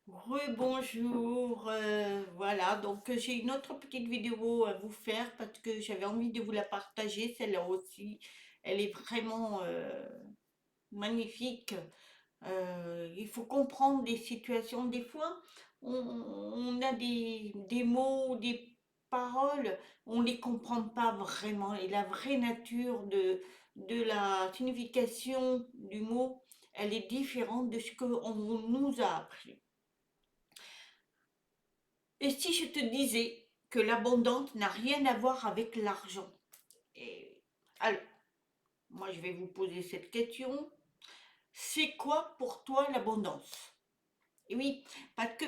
Rebonjour, voilà, donc j'ai une autre petite vidéo à vous faire parce que j'avais envie de vous la partager, celle-là aussi. Elle est vraiment magnifique. Il faut comprendre des situations. Des fois, on a des mots, des paroles, on ne les comprend pas vraiment. Et la vraie nature de la signification du mot, elle est différente de ce qu'on nous a appris. Et si je te disais que l'abondance n'a rien à voir avec l'argent? Et alors, moi je vais vous poser cette question. C'est quoi pour toi l'abondance? Et oui, parce que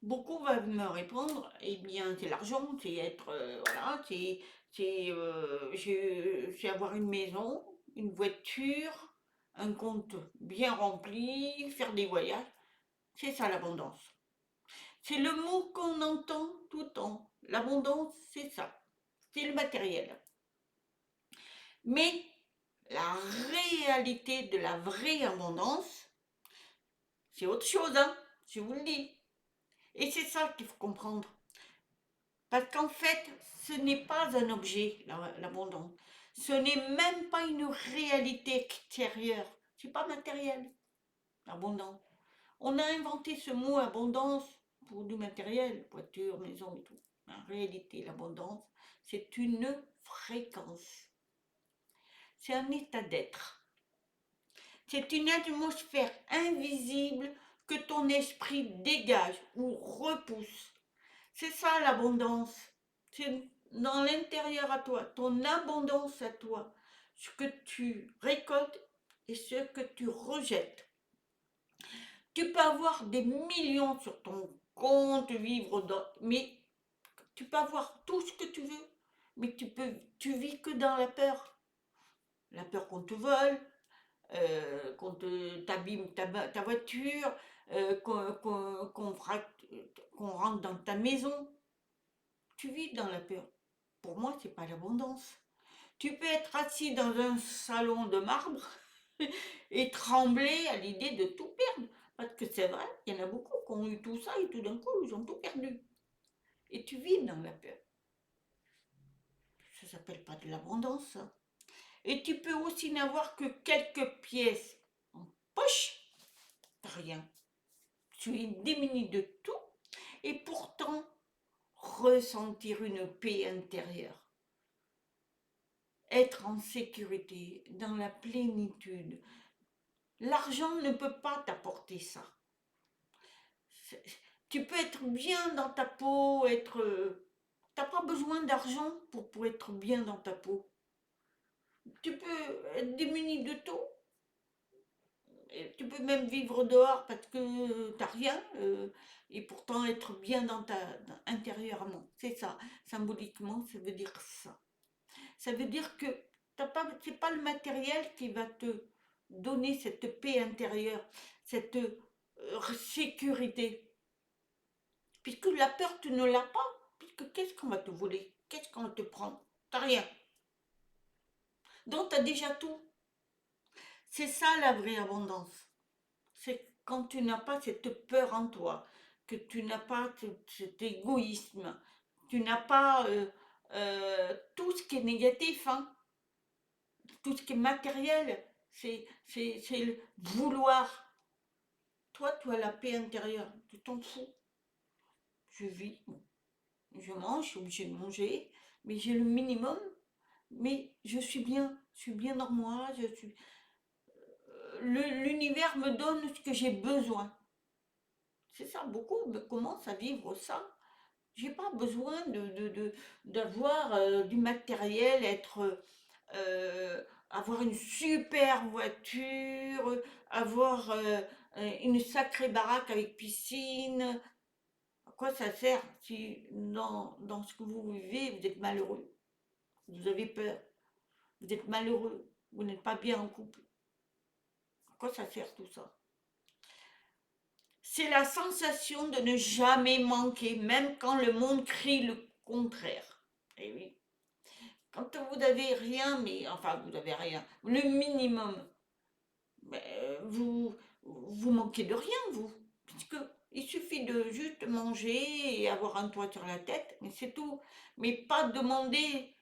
beaucoup vont me répondre, eh bien c'est l'argent, c'est être, voilà, c'est avoir une maison, une voiture, un compte bien rempli, faire des voyages. C'est ça l'abondance. C'est le mot qu'on entend tout le temps. L'abondance, c'est ça. C'est le matériel. Mais la réalité de la vraie abondance, c'est autre chose, hein, je vous le dis. Et c'est ça qu'il faut comprendre. Parce qu'en fait, ce n'est pas un objet, l'abondance. Ce n'est même pas une réalité extérieure. C'est pas matériel, l'abondance. On a inventé ce mot abondance pour du matériel, voiture, maison et tout. En réalité, l'abondance, c'est une fréquence. C'est un état d'être. C'est une atmosphère invisible que ton esprit dégage ou repousse. C'est ça l'abondance. C'est dans l'intérieur à toi, ton abondance à toi, ce que tu récoltes et ce que tu rejettes. Tu peux avoir des millions sur ton compte, vivre dans... Mais tu peux avoir tout ce que tu veux, mais tu vis que dans la peur. La peur qu'on te vole, t'abîme ta voiture, qu'on rentre dans ta maison. Tu vis dans la peur. Pour moi, c'est pas l'abondance. Tu peux être assis dans un salon de marbre et trembler à l'idée de tout perdre. Parce que c'est vrai, il y en a beaucoup qui ont eu tout ça et tout d'un coup, ils ont tout perdu. Et tu vis dans la peur. Ça s'appelle pas de l'abondance, ça. Et tu peux aussi n'avoir que quelques pièces en poche, rien. Tu es démuni de tout et pourtant ressentir une paix intérieure. Être en sécurité, dans la plénitude. L'argent ne peut pas t'apporter ça. Tu peux être bien dans ta peau, t'as pas besoin d'argent pour être bien dans ta peau. Tu peux être démuni de tout. Et tu peux même vivre dehors parce que t'as rien et pourtant être bien intérieurement. C'est ça. Symboliquement, ça veut dire ça. Ça veut dire que c'est pas le matériel qui va te donner cette paix intérieure, cette sécurité. Puisque la peur, tu ne l'as pas. Puisque qu'est-ce qu'on va te voler? Qu'est-ce qu'on te prend? T'as rien. Donc tu as déjà tout. C'est ça la vraie abondance. C'est quand tu n'as pas cette peur en toi, que tu n'as pas cet égoïsme, tu n'as pas tout ce qui est négatif, hein, tout ce qui est matériel, c'est le vouloir. Toi, tu as la paix intérieure, tu t'en fous. Je vis, je mange, je suis obligée de manger, mais j'ai le minimum, mais je suis bien dans moi, l'univers me donne ce que j'ai besoin. C'est ça, beaucoup commencent à vivre ça. J'ai pas besoin d'avoir du matériel, avoir une super voiture, avoir une sacrée baraque avec piscine. À quoi ça sert si dans ce que vous vivez, vous êtes malheureux, vous avez peur, vous êtes malheureux, vous n'êtes pas bien en couple? À quoi ça sert tout ça? C'est la sensation de ne jamais manquer, même quand le monde crie le contraire. Eh oui. Quand vous n'avez rien, mais enfin vous n'avez rien, le minimum, vous manquez de rien, vous. Il suffit de juste manger et avoir un toit sur la tête, mais c'est tout. Mais pas demander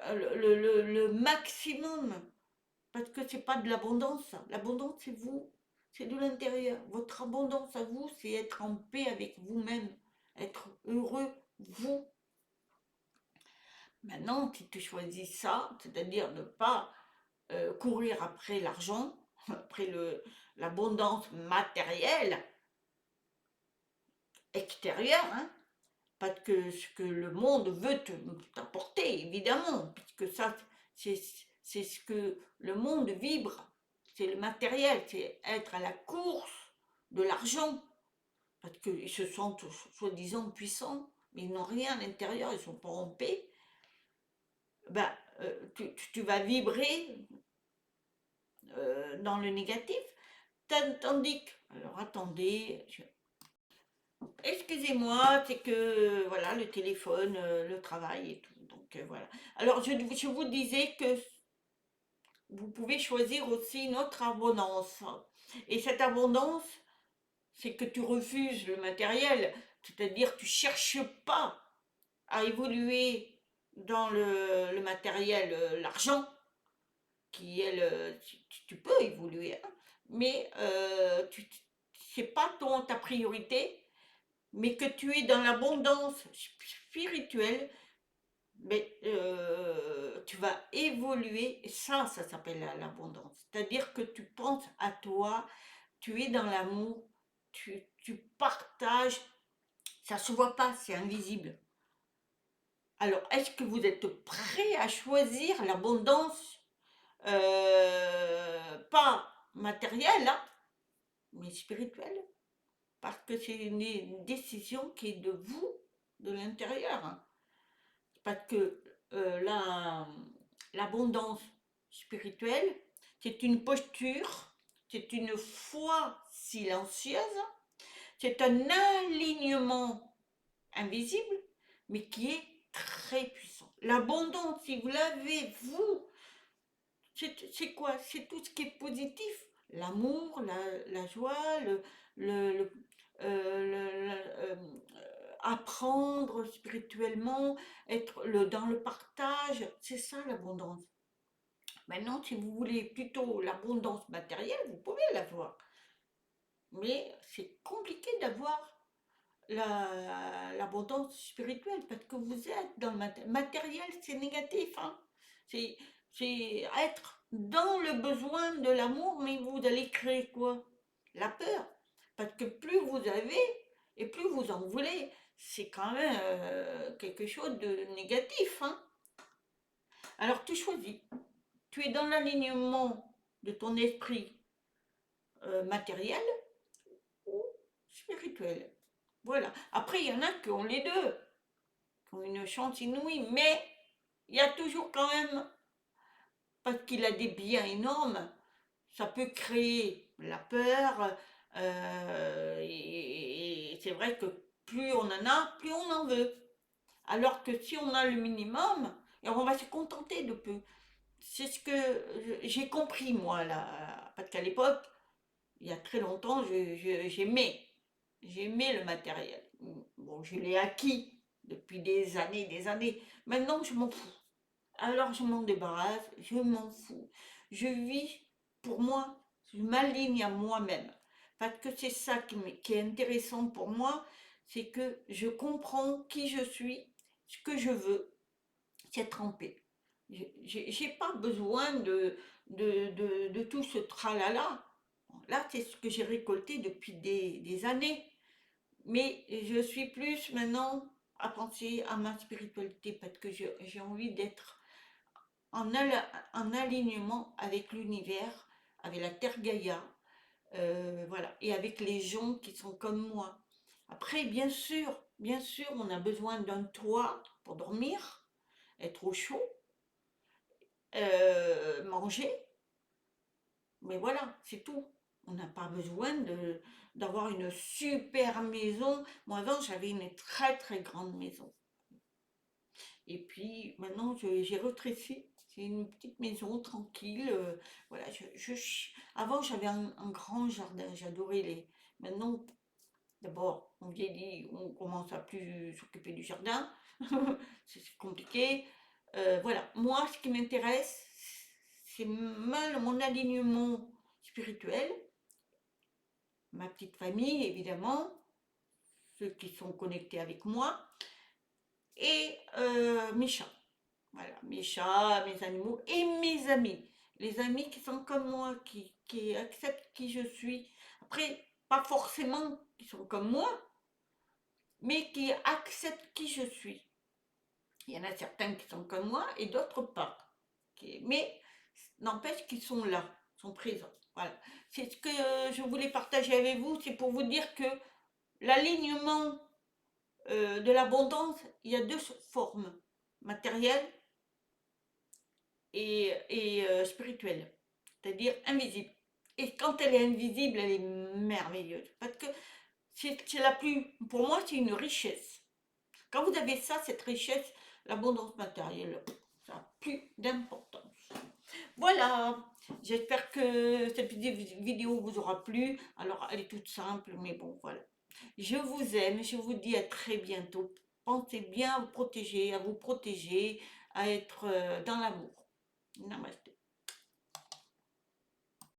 le maximum, parce que c'est pas de l'abondance. L'abondance, c'est vous, c'est de l'intérieur. Votre abondance à vous, c'est être en paix avec vous-même, être heureux, vous. Maintenant, si tu choisis ça, c'est-à-dire ne pas courir après l'argent, après l'abondance matérielle, extérieure, hein, parce que ce que le monde veut t'apporter, évidemment, puisque ça, c'est ce que le monde vibre, c'est le matériel, c'est être à la course de l'argent, parce qu'ils se sentent soi-disant puissants, mais ils n'ont rien à l'intérieur, ils ne sont pas en paix. Ben, tu vas vibrer dans le négatif, tandis que, alors attendez, excusez-moi, c'est que voilà le téléphone, le travail et tout. Donc voilà. Alors je vous disais que vous pouvez choisir aussi une autre abondance. Et cette abondance, c'est que tu refuses le matériel, c'est-à-dire que tu cherches pas à évoluer dans le matériel, l'argent, qui est tu peux évoluer, hein, mais c'est pas ta priorité, mais que tu es dans l'abondance spirituelle, mais tu vas évoluer, et ça s'appelle l'abondance. C'est-à-dire que tu penses à toi, tu es dans l'amour, tu partages, ça se voit pas, c'est invisible. Alors, est-ce que vous êtes prêt à choisir l'abondance, pas matérielle, hein, mais spirituelle? Parce que c'est une décision qui est de vous, de l'intérieur, hein. Parce que l'abondance spirituelle, c'est une posture, c'est une foi silencieuse, c'est un alignement invisible, mais qui est très puissant. L'abondance, si vous l'avez, vous, c'est quoi? C'est tout ce qui est positif. L'amour, la joie, le, apprendre spirituellement, être dans le partage, c'est ça l'abondance. Maintenant, si vous voulez plutôt l'abondance matérielle, vous pouvez l'avoir. Mais c'est compliqué d'avoir l'abondance spirituelle parce que vous êtes dans le matériel, c'est négatif, hein. C'est être dans le besoin de l'amour, mais vous allez créer quoi? La peur. Parce que plus vous avez et plus vous en voulez, c'est quand même quelque chose de négatif, hein. Alors tu choisis. Tu es dans l'alignement de ton esprit matériel ou spirituel. Voilà. Après, il y en a qui ont les deux, qui ont une chance inouïe, mais il y a toujours quand même, parce qu'il a des biens énormes, ça peut créer la peur, et c'est vrai que plus on en a, plus on en veut. Alors que si on a le minimum, et on va se contenter de peu. C'est ce que j'ai compris moi là, parce qu'à l'époque, il y a très longtemps, j'aimais le matériel. Bon, je l'ai acquis depuis des années, des années. Maintenant, je m'en fous. Alors, je m'en débarrasse, je m'en fous. Je vis pour moi, je m'aligne à moi-même. Parce que c'est ça qui est intéressant pour moi, c'est que je comprends qui je suis, ce que je veux, c'est être en paix. J'ai pas besoin de tout ce tralala. Là, c'est ce que j'ai récolté depuis des années. Mais je suis plus maintenant à penser à ma spiritualité parce que j'ai envie d'être en alignement avec l'univers, avec la Terre Gaïa, voilà, et avec les gens qui sont comme moi. Après, bien sûr, on a besoin d'un toit pour dormir, être au chaud, manger, mais voilà, c'est tout. On n'a pas besoin d'avoir une super maison. Moi, avant, j'avais une très très grande maison. Et puis, maintenant, j'ai rétréci. C'est une petite maison tranquille. Voilà, avant j'avais un grand jardin, j'adorais les. Maintenant, d'abord, on vieillit, on commence à plus s'occuper du jardin. C'est compliqué. Voilà, moi, ce qui m'intéresse, c'est mon alignement spirituel, ma petite famille, évidemment, ceux qui sont connectés avec moi, et mes chats. Voilà, mes chats, mes animaux et mes amis. Les amis qui sont comme moi, qui acceptent qui je suis. Après, pas forcément qui sont comme moi, mais qui acceptent qui je suis. Il y en a certains qui sont comme moi et d'autres pas. Mais n'empêche qu'ils sont là, sont présents. Voilà. C'est ce que je voulais partager avec vous, c'est pour vous dire que l'alignement de l'abondance, il y a deux formes, matérielle et spirituelle, c'est-à-dire invisible. Et quand elle est invisible, elle est merveilleuse. Parce que c'est la plus, pour moi, c'est une richesse. Quand vous avez ça, cette richesse, l'abondance matérielle, ça n'a plus d'importance. Voilà, j'espère que cette vidéo vous aura plu. Alors, elle est toute simple, mais bon, voilà. Je vous aime, je vous dis à très bientôt. Pensez bien à vous protéger, à être dans l'amour. Namaste.